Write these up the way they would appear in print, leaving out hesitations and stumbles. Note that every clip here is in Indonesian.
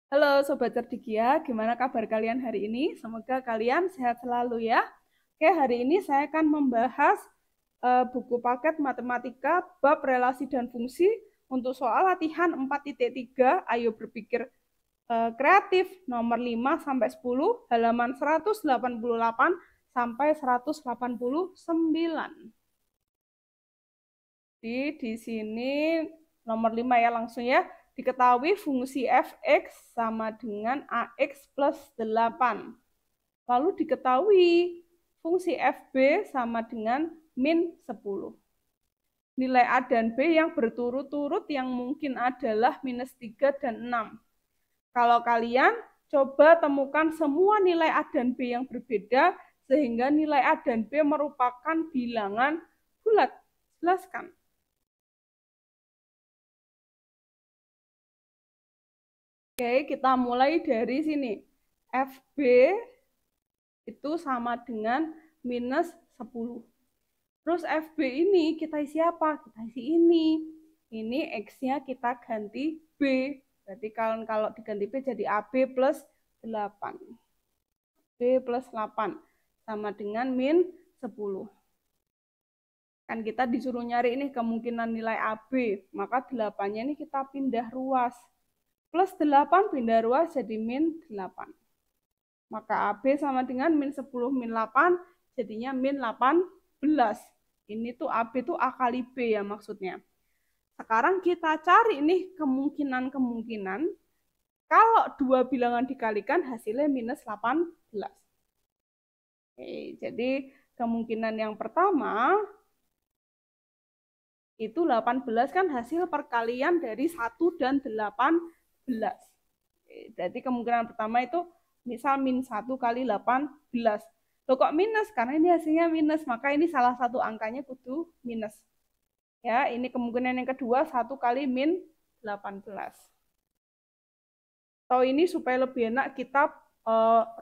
Halo Sobat Cerdikia, gimana kabar kalian hari ini? Semoga kalian sehat selalu ya. Oke, hari ini saya akan membahas buku paket matematika bab relasi dan fungsi untuk soal latihan 4.3. Ayo berpikir kreatif nomor 5 sampai 10, halaman 188 sampai 189. Di sini nomor 5 ya, langsung ya. Diketahui fungsi fx sama dengan ax plus 8. Lalu diketahui fungsi fb sama dengan min 10. Nilai A dan B yang berturut-turut yang mungkin adalah minus 3 dan 6. Kalau kalian coba temukan semua nilai A dan B yang berbeda, sehingga nilai A dan B merupakan bilangan bulat. Jelaskan. Oke, kita mulai dari sini. FB itu sama dengan minus 10. Terus FB ini kita isi apa? Kita isi ini. Ini X-nya kita ganti B. Berarti kalau diganti B jadi AB plus 8. B plus 8 sama dengan min 10. Kan kita disuruh nyari ini kemungkinan nilai AB. Maka 8-nya ini kita pindah ruas. Plus 8 pindah ruas jadi min 8. Maka AB sama dengan min 10 min 8, jadinya min 18. Ini tuh AB tuh A kali B ya maksudnya. Sekarang kita cari nih kemungkinan-kemungkinan kalau dua bilangan dikalikan hasilnya minus 18. Oke, jadi kemungkinan yang pertama itu 18 kan hasil perkalian dari 1 dan 18. Jadi kemungkinan pertama itu misal min 1 kali 18. Loh kok minus? Karena ini hasilnya minus, maka ini salah satu angkanya kudu minus. Ya, ini kemungkinan yang kedua 1 kali min 18. Atau ini supaya lebih enak kita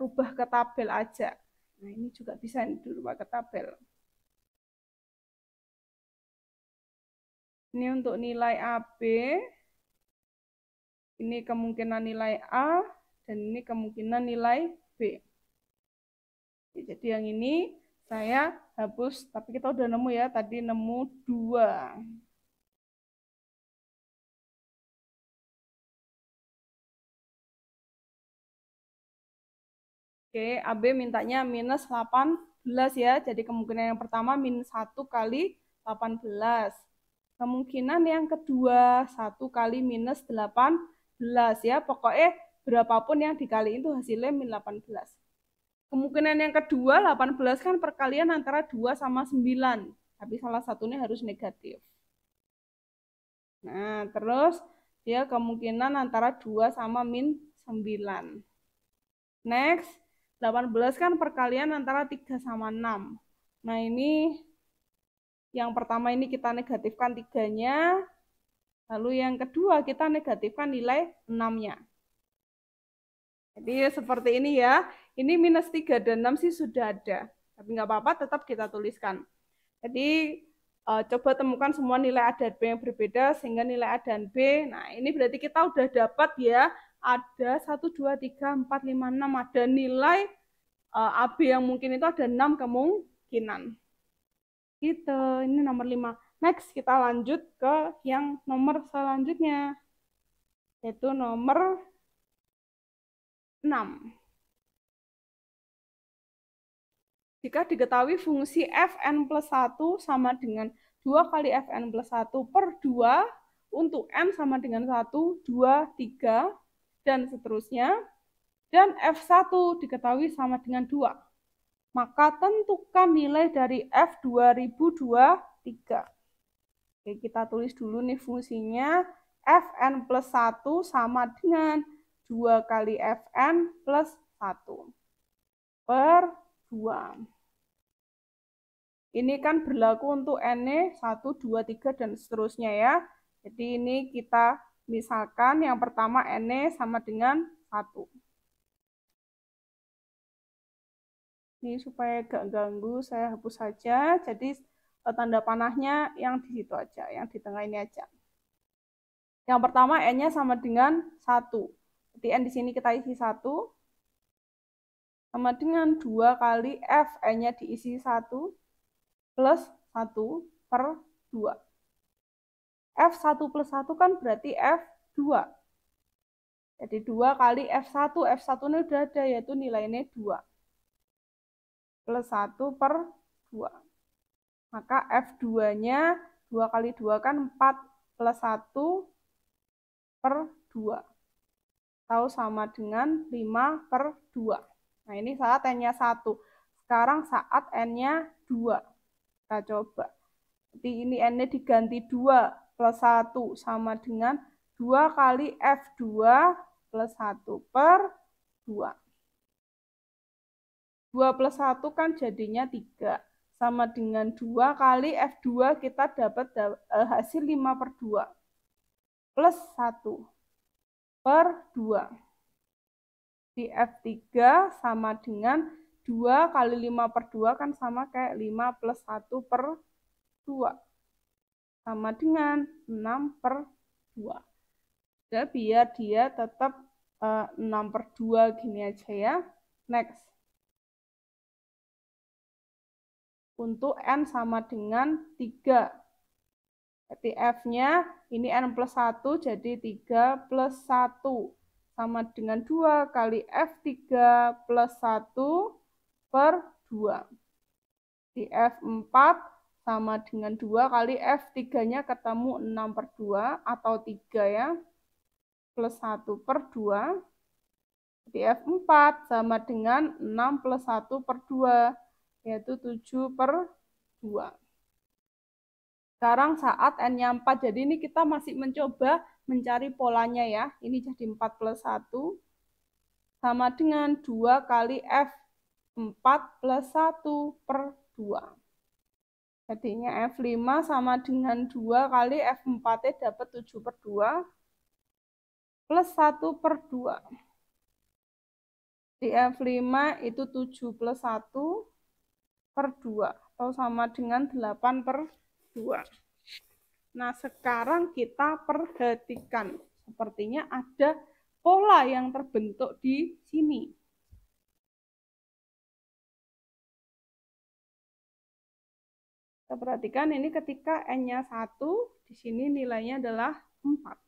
rubah ke tabel aja. Nah, ini juga bisa dirubah ke tabel. Ini untuk nilai AB, ini kemungkinan nilai A, dan ini kemungkinan nilai B. Jadi yang ini saya hapus, tapi kita udah nemu ya, tadi nemu 2. Oke, AB mintanya minus 18 ya, jadi kemungkinan yang pertama minus 1 kali 18. Kemungkinan yang kedua 1 kali minus 18 ya, pokoknya berapapun yang dikali itu hasilnya min 18. Kemungkinan yang kedua 18 kan perkalian antara 2 sama 9, tapi salah satunya harus negatif. Nah, terus ya kemungkinan antara 2 sama min 9. Next, 18 kan perkalian antara 3 sama 6. Nah, ini yang pertama ini kita negatifkan 3-nya, lalu yang kedua kita negatifkan nilai 6-nya. Jadi seperti ini ya, ini minus 3 dan 6 sih sudah ada, tapi nggak apa-apa tetap kita tuliskan. Jadi coba temukan semua nilai A dan B yang berbeda sehingga nilai A dan B. Nah, ini berarti kita udah dapat ya, ada 1, 2, 3, 4, 5, 6, ada nilai AB yang mungkin itu ada 6 kemungkinan. Gitu, ini nomor 5. Next, kita lanjut ke yang nomor selanjutnya, yaitu nomor 6. Jika diketahui fungsi fn plus 1 sama dengan 2 kali fn plus 1 per 2 untuk n sama dengan 1, 2, 3, dan seterusnya, dan f1 diketahui sama dengan 2. Maka tentukan nilai dari F2023. Oke, kita tulis dulu nih fungsinya. Fn plus 1 sama dengan 2 kali Fn plus 1 per 2. Ini kan berlaku untuk N-nya 1, 2, 3, dan seterusnya ya. Jadi ini kita misalkan yang pertama N-nya sama dengan 1. Ini supaya gak ganggu, saya hapus saja. Jadi tanda panahnya yang di situ aja, yang di tengah ini aja. Yang pertama N-nya sama dengan 1. Berarti N di sini kita isi 1 sama dengan 2 kali F, N-nya diisi 1 plus 1 per 2. F1 plus 1 kan berarti F2. Jadi 2 kali F1. F1 ini udah ada, yaitu nilainya 2. Plus 1 per 2. Maka F2-nya 2 kali 2 kan 4 plus 1 per 2. Atau sama dengan 5 per 2. Nah, ini saat N-nya 1. Sekarang saat N-nya 2. Kita coba. Jadi ini N-nya diganti 2 plus 1 sama dengan 2 kali F2 plus 1 per 2. 2 plus 1 kan jadinya 3. Sama dengan 2 kali F2 kita dapat hasil 5 per 2. Plus 1 per 2. Di F3 sama dengan 2 kali 5 per 2 kan sama kayak 5 plus 1 per 2. Sama dengan 6 per 2. Jadi biar dia tetap 6 per 2 gini aja ya. Next. Untuk N sama dengan 3. Jadi F-nya ini N plus 1 jadi 3 plus 1. Sama dengan 2 kali F3 plus 1 per 2. Di F4 sama dengan 2 kali F3-nya ketemu 6 per 2 atau 3 ya. Plus 1 per 2. Di F4 sama dengan 6 plus 1 per 2. Yaitu 7 per 2. Sekarang saat N-nya 4, jadi ini kita masih mencoba mencari polanya ya. Ini jadi 4 plus 1 sama dengan 2 kali F4 plus 1 per 2. Jadinya F5 sama dengan 2 kali F4-nya dapat 7 per 2 plus 1 per 2. Di F5 itu 7 plus 1 per 2 atau sama dengan 8 per 2. Nah, sekarang kita perhatikan. Sepertinya ada pola yang terbentuk di sini. Kita perhatikan ini ketika N-nya 1, di sini nilainya adalah 4.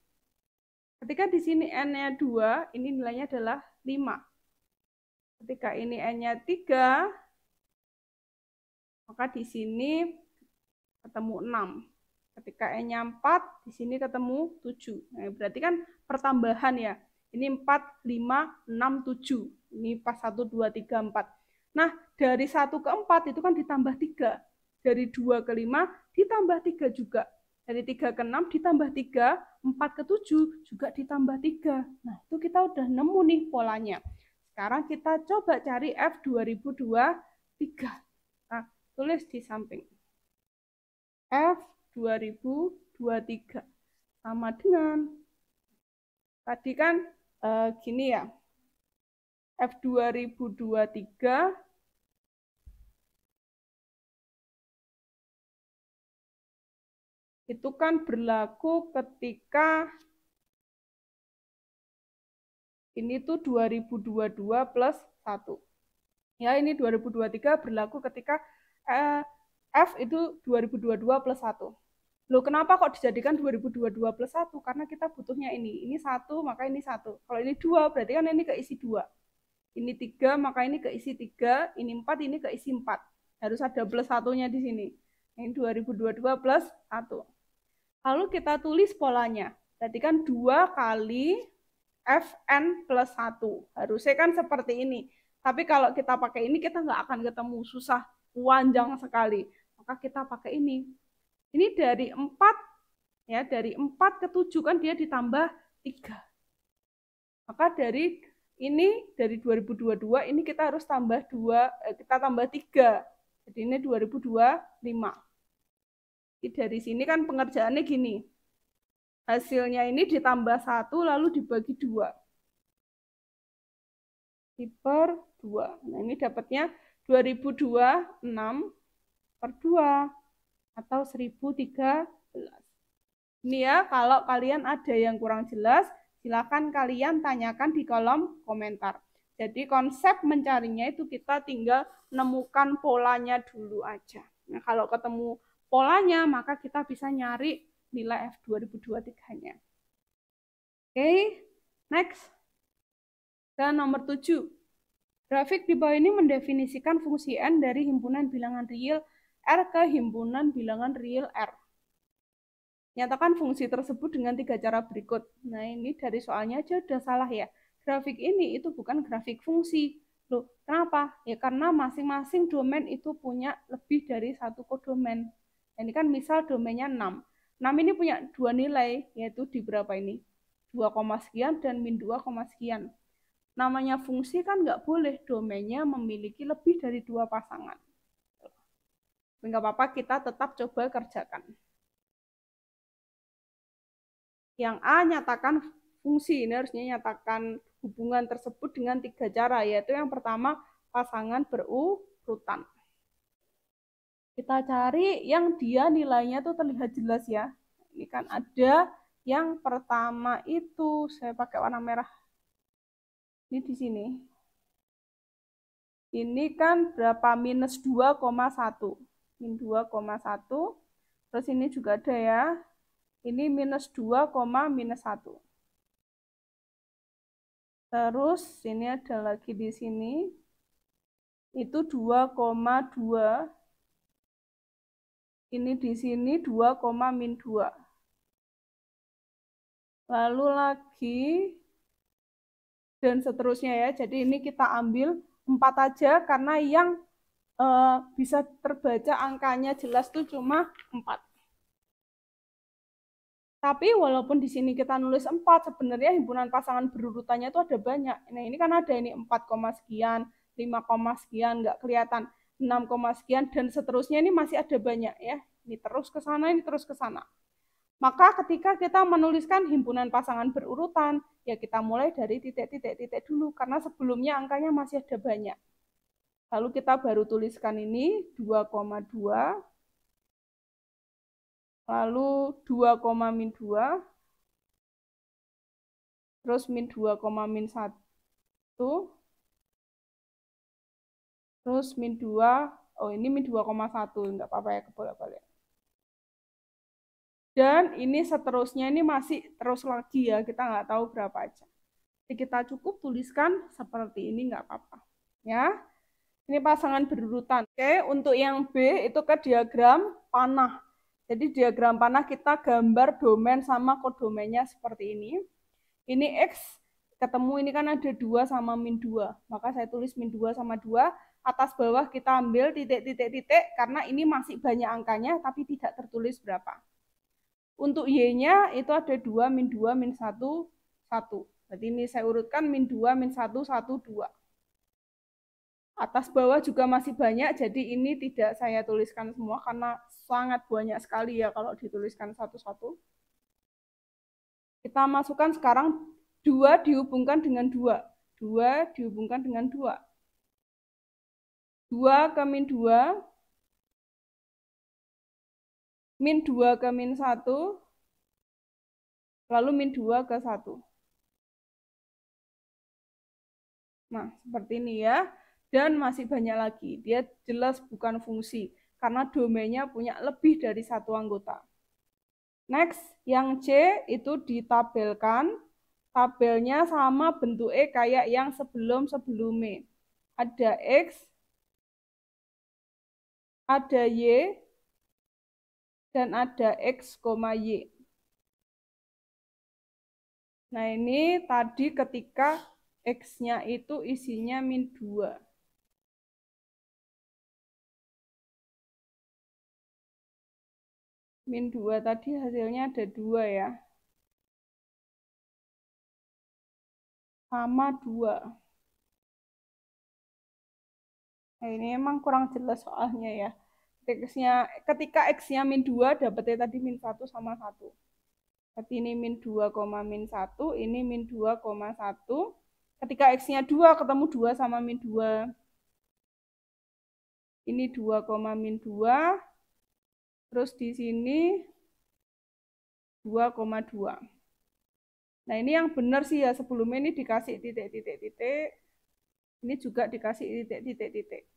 Ketika di sini N-nya 2, ini nilainya adalah 5. Ketika ini N-nya 3, maka di sini ketemu 6. Ketika N-nya 4, di sini ketemu 7. Nah, berarti kan pertambahan ya. Ini 4, 5, 6, 7. Ini pas 1, 2, 3, 4. Nah, dari 1 ke 4 itu kan ditambah 3. Dari 2 ke 5 ditambah 3 juga. Dari 3 ke 6 ditambah 3, 4 ke 7 juga ditambah 3. Nah, itu kita udah nemu nih polanya. Sekarang kita coba cari F2023. Nah, tulis di samping. F2023 sama dengan tadi kan gini ya. F2023 itu kan berlaku ketika ini tuh 2022 plus 1. Ya, ini 2023 berlaku ketika F itu 2022 plus 1. Loh, kenapa kok dijadikan 2022 plus 1? Karena kita butuhnya ini. Ini 1, maka ini 1. Kalau ini 2, berarti kan ini keisi 2. Ini 3, maka ini keisi 3. Ini 4, ini keisi 4. Harus ada plus 1-nya di sini. Ini 2022 plus 1. Lalu kita tulis polanya. Berarti kan 2 kali Fn plus 1. Harusnya kan seperti ini. Tapi kalau kita pakai ini, kita nggak akan ketemu. Susah, panjang sekali. Maka kita pakai ini. Ini dari 4, ya, dari 4 ke 7 kan dia ditambah 3. Maka dari ini, dari 2022, ini kita harus tambah 2, kita tambah 3. Jadi ini 2025. Jadi dari sini kan pengerjaannya gini. Hasilnya ini ditambah 1 lalu dibagi 2. Per 2. Nah, ini dapatnya 2026 per 2 atau 1013. Ini ya, kalau kalian ada yang kurang jelas, Silakan kalian tanyakan di kolom komentar. Jadi konsep mencarinya itu kita tinggal menemukan polanya dulu aja. Nah, kalau ketemu polanya, maka kita bisa nyari nilai F2023-nya. Oke, next. Dan nomor 7. Grafik di bawah ini mendefinisikan fungsi N dari himpunan bilangan real R ke himpunan bilangan real R. Nyatakan fungsi tersebut dengan 3 cara berikut. Nah, ini dari soalnya aja udah salah ya. Grafik ini itu bukan grafik fungsi. Loh, kenapa? Ya karena masing-masing domain itu punya lebih dari satu kodomain. Ini kan misal domainnya 6. 6 ini punya 2 nilai, yaitu di berapa ini? 2, sekian dan min 2, sekian. Namanya fungsi kan nggak boleh domainnya memiliki lebih dari 2 pasangan. Nggak apa-apa, kita tetap coba kerjakan. Yang A, nyatakan fungsi. Ini harusnya nyatakan hubungan tersebut dengan 3 cara, yaitu yang pertama, pasangan berurutan. Kita cari yang dia nilainya tuh terlihat jelas ya. Ini kan ada yang pertama itu, saya pakai warna merah. Ini di sini. Ini kan berapa? Minus 2,1. Min 2,1. Terus ini juga ada ya. Ini minus 2, minus 1. Terus ini ada lagi di sini. Itu 2,2. Ini di sini 2, min 2. Lalu lagi dan seterusnya ya. Jadi ini kita ambil 4 aja karena yang bisa terbaca angkanya jelas tuh cuma 4. Tapi walaupun di sini kita nulis 4, sebenarnya himpunan pasangan berurutannya itu ada banyak. Nah, ini kan ada ini 4, sekian, 5, sekian, nggak kelihatan. 6, sekian, dan seterusnya ini masih ada banyak ya. Ini terus ke sana, ini terus ke sana. Maka ketika kita menuliskan himpunan pasangan berurutan, ya kita mulai dari titik-titik dulu, karena sebelumnya angkanya masih ada banyak. Lalu kita baru tuliskan ini 2,2, lalu 2, min 2, terus min 2, min 1, terus min 2, oh ini min 2,1, enggak apa-apa ya, kebolak-balik. Dan ini seterusnya ini masih terus lagi ya, kita nggak tahu berapa aja. Jadi kita cukup tuliskan seperti ini, nggak apa-apa. Ya, ini pasangan berurutan. Oke, untuk yang B itu ke diagram panah. Jadi diagram panah kita gambar domain sama kodomainnya seperti ini. Ini X ketemu, ini kan ada 2 sama min 2. Maka saya tulis min 2 sama 2. Atas bawah kita ambil titik-titik karena ini masih banyak angkanya tapi tidak tertulis berapa. Untuk Y-nya itu ada 2, min 2, min 1, 1. Berarti ini saya urutkan min 2, min 1, 1, 2. Atas bawah juga masih banyak, jadi ini tidak saya tuliskan semua karena sangat banyak sekali ya kalau dituliskan satu-satu. Kita masukkan sekarang 2 dihubungkan dengan 2. 2 dihubungkan dengan 2. 2 ke min 2. Min 2 ke min 1. Lalu min 2 ke 1. Nah, seperti ini ya. Dan masih banyak lagi. Dia jelas bukan fungsi. Karena domainnya punya lebih dari satu anggota. Next, yang C itu ditabelkan. Tabelnya sama bentuknya kayak yang sebelum-sebelumnya. Ada X, ada Y, dan ada X, Y. Nah, ini tadi ketika X-nya itu isinya min 2. Min 2 tadi hasilnya ada 2 ya. Sama 2. Nah, ini emang kurang jelas soalnya ya. Ketika X-nya min 2, dapetnya tadi min 1 sama 1. Berarti ini min 2, min 1, ini min 2, 1. Ketika X-nya 2, ketemu 2 sama min 2. Ini 2, min 2. Terus di sini 2,2. Nah, ini yang benar sih ya, sebelumnya ini dikasih titik-titik-titik, ini juga dikasih titik-titik-titik.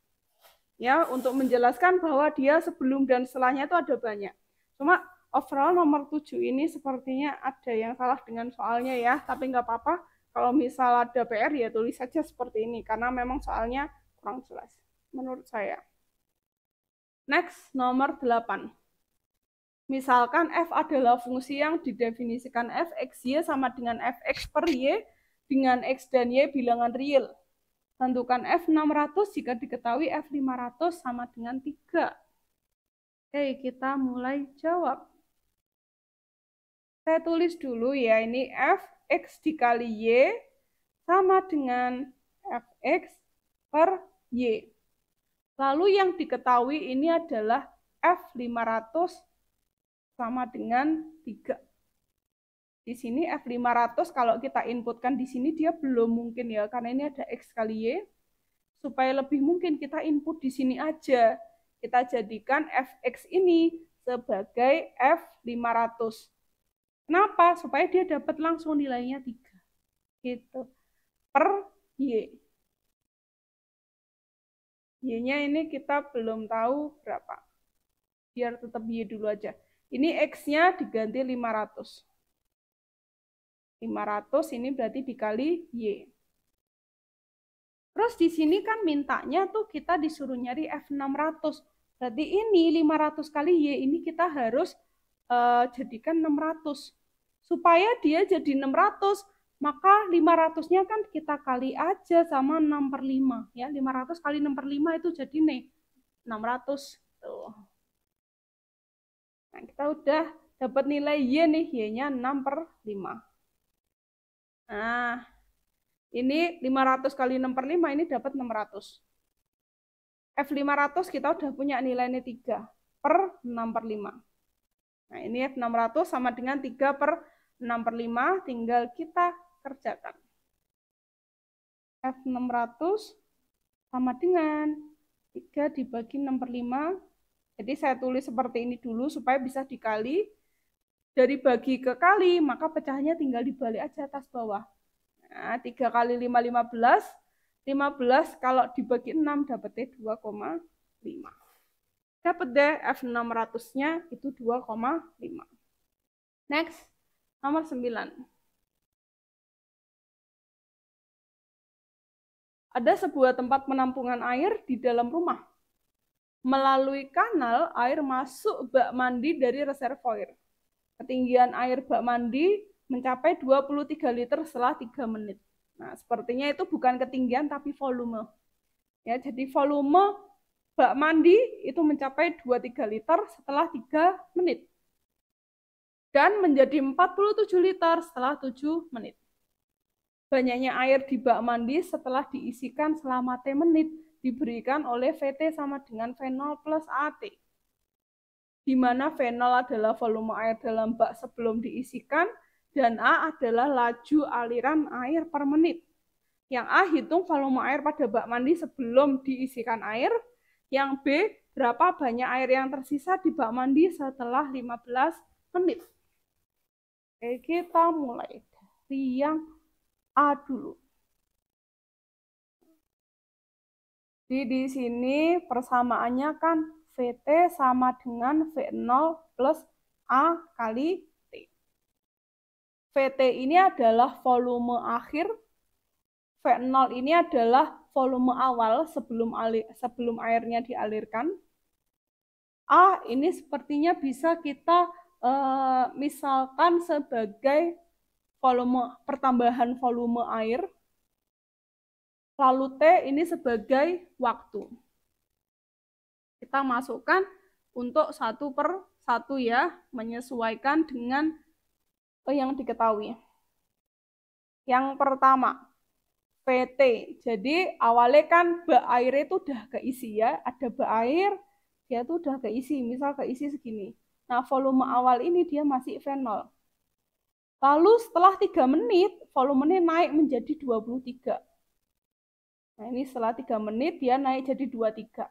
Ya, untuk menjelaskan bahwa dia sebelum dan setelahnya itu ada banyak. Cuma overall nomor 7 ini sepertinya ada yang salah dengan soalnya ya, tapi nggak apa-apa. Kalau misal ada PR ya tulis saja seperti ini, karena memang soalnya kurang jelas menurut saya. Next, nomor 8. Misalkan f adalah fungsi yang didefinisikan f(x)y sama dengan f(x) per y dengan x dan y bilangan real. Tentukan f600 jika diketahui f500 sama dengan 3. Oke, kita mulai jawab. Saya tulis dulu ya, ini f(x) dikali y sama dengan f(x) per y. Lalu yang diketahui ini adalah f500 sama dengan 3. Di sini F500 kalau kita inputkan di sini dia belum mungkin ya, karena ini ada X kali Y. Supaya lebih mungkin kita input di sini aja. Kita jadikan Fx ini sebagai F500. Kenapa? Supaya dia dapat langsung nilainya 3. Gitu. Per Y. Y-nya ini kita belum tahu berapa. Biar tetap Y dulu aja. Ini X-nya diganti 500. 500 ini berarti dikali Y. Terus di sini kan mintanya tuh kita disuruh nyari F600. Berarti ini 500 kali Y ini kita harus jadikan 600. Supaya dia jadi 600, maka 500-nya kan kita kali aja sama 6 per 5. Ya, 500 kali 6 per 5 itu jadi nih 600. Tuh. Nah, kita udah dapat nilai Y nih, Y-nya 6 per 5. Nah, ini 500 kali 6 per 5, ini dapat 600. F500 kita udah punya nilainya 3 per 6 per 5. Nah, ini F600 sama dengan 3 per 6 per 5, tinggal kita kerjakan. F600 sama dengan 3 dibagi 6 per 5. Jadi saya tulis seperti ini dulu supaya bisa dikali. Dari bagi ke kali, maka pecahannya tinggal dibalik aja atas bawah. Nah, 3 kali 5, 15. 15 kalau dibagi 6 dapatnya 2,5. Dapat deh F600-nya itu 2,5. Next, nomor 9. Ada sebuah tempat penampungan air di dalam rumah. Melalui kanal, air masuk bak mandi dari reservoir. Ketinggian air bak mandi mencapai 23 liter setelah 3 menit. Nah, sepertinya itu bukan ketinggian tapi volume. Ya, jadi volume bak mandi itu mencapai 23 liter setelah 3 menit. Dan menjadi 47 liter setelah 7 menit. Banyaknya air di bak mandi setelah diisikan selama T menit diberikan oleh VT sama dengan V0 plus AT. Di mana V0 adalah volume air dalam bak sebelum diisikan dan A adalah laju aliran air per menit. Yang A hitung volume air pada bak mandi sebelum diisikan air. Yang B berapa banyak air yang tersisa di bak mandi setelah 15 menit. Oke, kita mulai dari yang A dulu. Jadi di sini persamaannya kan VT sama dengan V0 plus A kali T. VT ini adalah volume akhir, V0 ini adalah volume awal sebelum airnya dialirkan. A ini sepertinya bisa kita misalkan sebagai pertambahan volume air. Lalu T ini sebagai waktu. Kita masukkan untuk 1 per 1 ya, menyesuaikan dengan yang diketahui. Yang pertama, PT. Jadi awalnya kan bak air itu udah keisi ya, ada bak air, dia tuh udah keisi, misal keisi segini. Nah, volume awal ini dia masih V0. Lalu setelah 3 menit, volumenya naik menjadi 23. Nah, ini setelah 3 menit dia naik jadi 23.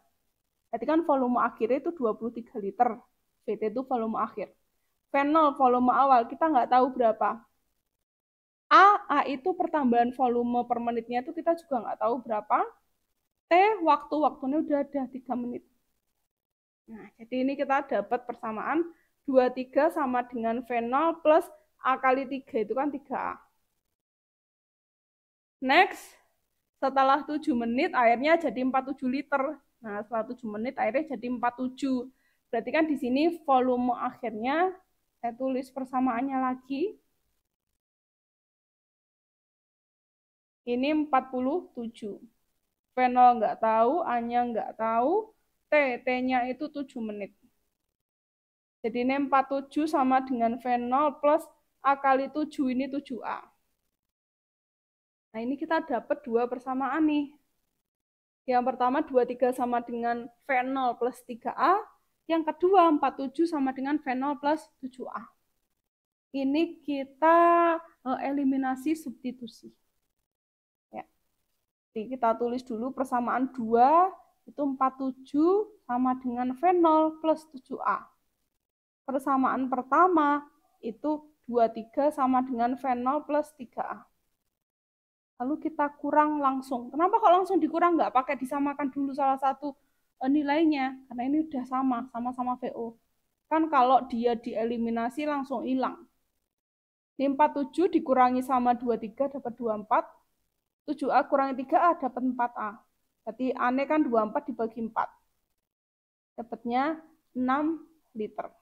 Berarti kan volume akhirnya itu 23 liter. VT itu volume akhir. V0 volume awal, kita nggak tahu berapa. A itu pertambahan volume per menitnya itu kita juga nggak tahu berapa. T waktunya udah ada 3 menit. Nah, jadi ini kita dapat persamaan 23 sama dengan V0 plus A kali 3 itu kan 3A. Next, setelah 7 menit airnya jadi 47 liter. Nah, setelah 7 menit airnya jadi 47. Berarti kan di sini volume akhirnya, saya tulis persamaannya lagi. Ini 47. V0 nggak tahu, A-nya nggak tahu, T-nya itu 7 menit. Jadi ini 47 sama dengan V0 plus A kali 7, ini 7A. Nah, ini kita dapat dua persamaan nih. Yang pertama 23 sama dengan V0 plus 3A. Yang kedua 47 sama dengan V0 plus 7A. Ini kita eliminasi substitusi. Ya. Jadi kita tulis dulu persamaan 2 itu 47 sama dengan V0 plus 7A. Persamaan pertama itu 23 sama dengan V0 plus 3A. Lalu kita kurang langsung. Kenapa kok langsung dikurang? Nggak pakai disamakan dulu salah satu nilainya? Karena ini udah sama-sama VO. Kan kalau dia dieliminasi langsung hilang. Ini 47 dikurangi sama 23 dapat 24. 7A kurangi 3A dapat 4A. Berarti A-nya kan 24 dibagi 4. Dapatnya 6 liter.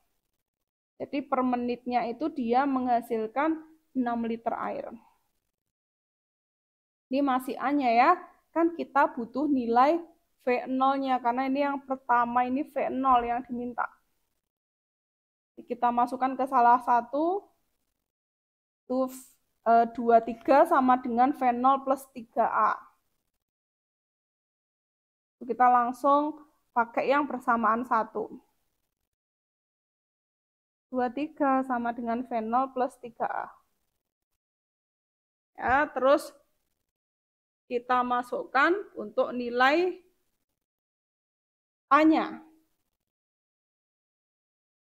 Jadi per menitnya itu dia menghasilkan 6 liter air. Ini masih A-nya ya, kan kita butuh nilai V0-nya, karena ini yang pertama ini V0 yang diminta. Kita masukkan ke salah satu, itu 23 sama dengan V0 plus 3A. Kita langsung pakai yang persamaan 1. 23 sama dengan V0 plus 3A. Ya, terus kita masukkan untuk nilai A-nya.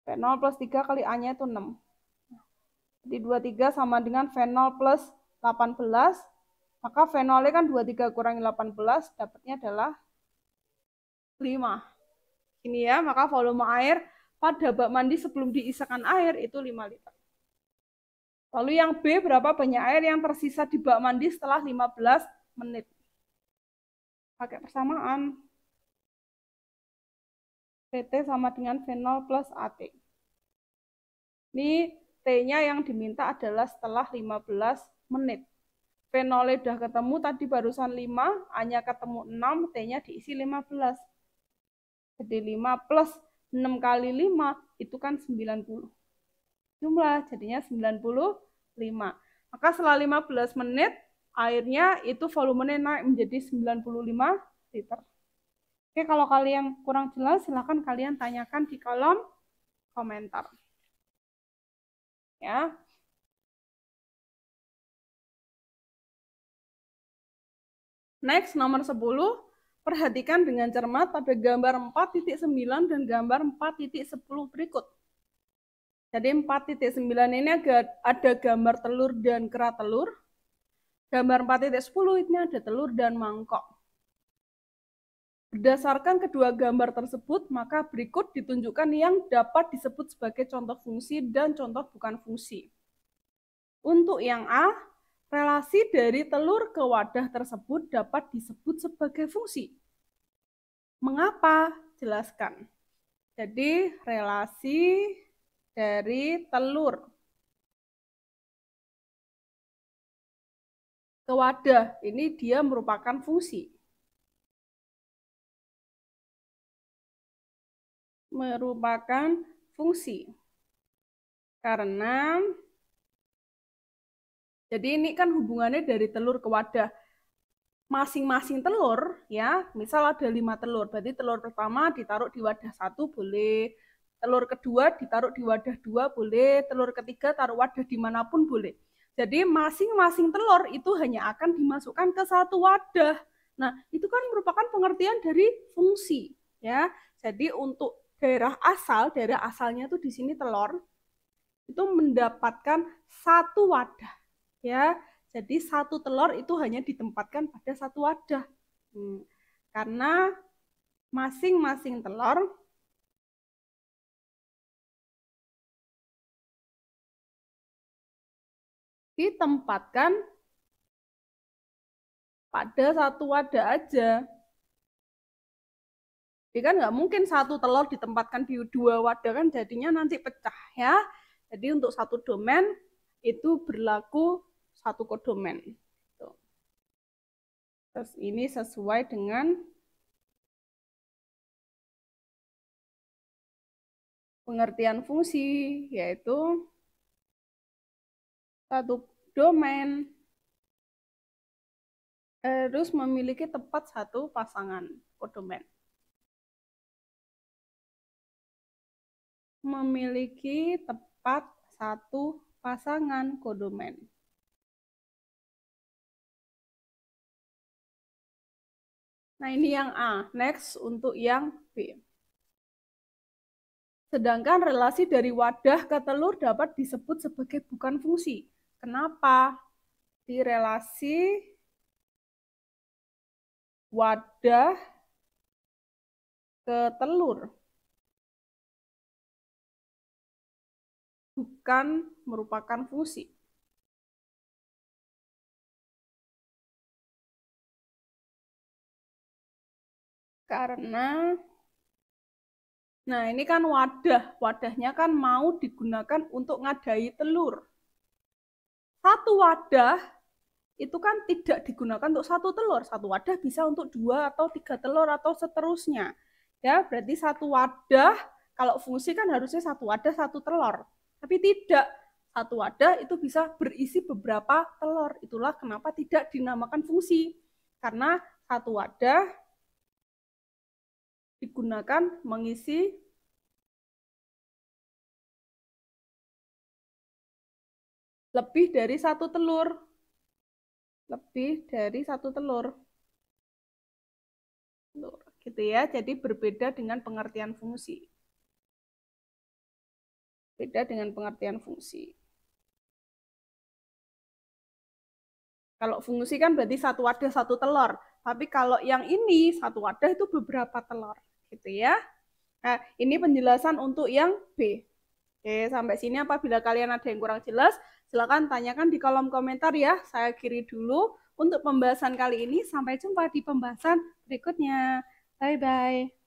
V0 plus 3 kali A-nya itu 6. Jadi 23 sama dengan V0 plus 18. Maka V0-nya kan 23 kurangi 18, dapatnya adalah 5. Ini ya, maka volume air pada bak mandi sebelum diisikan air itu 5 liter. Lalu yang B, berapa banyak air yang tersisa di bak mandi setelah 15 menit. Pakai persamaan. PT sama dengan V0 plus AT. Ini T-nya yang diminta adalah setelah 15 menit. V0 udah ketemu, tadi barusan 5, A-nya ketemu 6, T-nya diisi 15. Jadi 5 plus 6 kali 5, itu kan 90. Jumlah, jadinya 95. Maka setelah 15 menit, airnya itu volumenya naik menjadi 95 liter. Oke, kalau kalian kurang jelas, silahkan kalian tanyakan di kolom komentar. Ya. Next, nomor 10. Perhatikan dengan cermat pada gambar 4.9 dan gambar 4.10 berikut. Jadi 4.9 ini ada gambar telur dan kera telur. Gambar 4.10 ini ada telur dan mangkok. Berdasarkan kedua gambar tersebut, maka berikut ditunjukkan yang dapat disebut sebagai contoh fungsi dan contoh bukan fungsi. Untuk yang A, relasi dari telur ke wadah tersebut dapat disebut sebagai fungsi. Mengapa? Jelaskan. Jadi, relasi dari telur ke wadah, ini dia merupakan fungsi. Merupakan fungsi. Karena, jadi ini kan hubungannya dari telur ke wadah. Masing-masing telur, ya, misal ada 5 telur, berarti telur pertama ditaruh di wadah 1 boleh, telur kedua ditaruh di wadah 2 boleh, telur ketiga taruh wadah dimanapun boleh. Jadi masing-masing telur itu hanya akan dimasukkan ke satu wadah. Nah, itu kan merupakan pengertian dari fungsi, ya. Jadi untuk daerah asalnya tuh di sini telur itu mendapatkan satu wadah, ya. Jadi satu telur itu hanya ditempatkan pada satu wadah. Karena masing-masing telur ditempatkan pada satu wadah aja. Jadi kan nggak mungkin satu telur ditempatkan di dua wadah, kan jadinya nanti pecah ya. Jadi untuk satu domain itu berlaku satu kodomen. Terus ini sesuai dengan pengertian fungsi, yaitu satu domain harus memiliki tepat satu pasangan kodomen. Memiliki tepat satu pasangan kodomen. Nah, ini yang A. Next untuk yang B. Sedangkan relasi dari wadah ke telur dapat disebut sebagai bukan fungsi. Kenapa? Di relasi wadah ke telur bukan merupakan fungsi. Karena, nah ini kan wadahnya kan mau digunakan untuk ngadai telur. Satu wadah itu kan tidak digunakan untuk satu telur. Satu wadah bisa untuk 2 atau 3 telur atau seterusnya. Ya, berarti satu wadah, kalau fungsi kan harusnya satu wadah satu telur. Tapi tidak, satu wadah itu bisa berisi beberapa telur. Itulah kenapa tidak dinamakan fungsi. Karena satu wadah digunakan mengisi lebih dari satu telur. Lebih dari satu telur. Gitu ya, jadi berbeda dengan pengertian fungsi. Beda dengan pengertian fungsi. Kalau fungsi kan berarti satu wadah satu telur. Tapi kalau yang ini satu wadah itu beberapa telur. Gitu ya. Nah, ini penjelasan untuk yang B. Oke, sampai sini apabila kalian ada yang kurang jelas, silakan tanyakan di kolom komentar ya. Saya akhiri dulu untuk pembahasan kali ini. Sampai jumpa di pembahasan berikutnya. Bye-bye.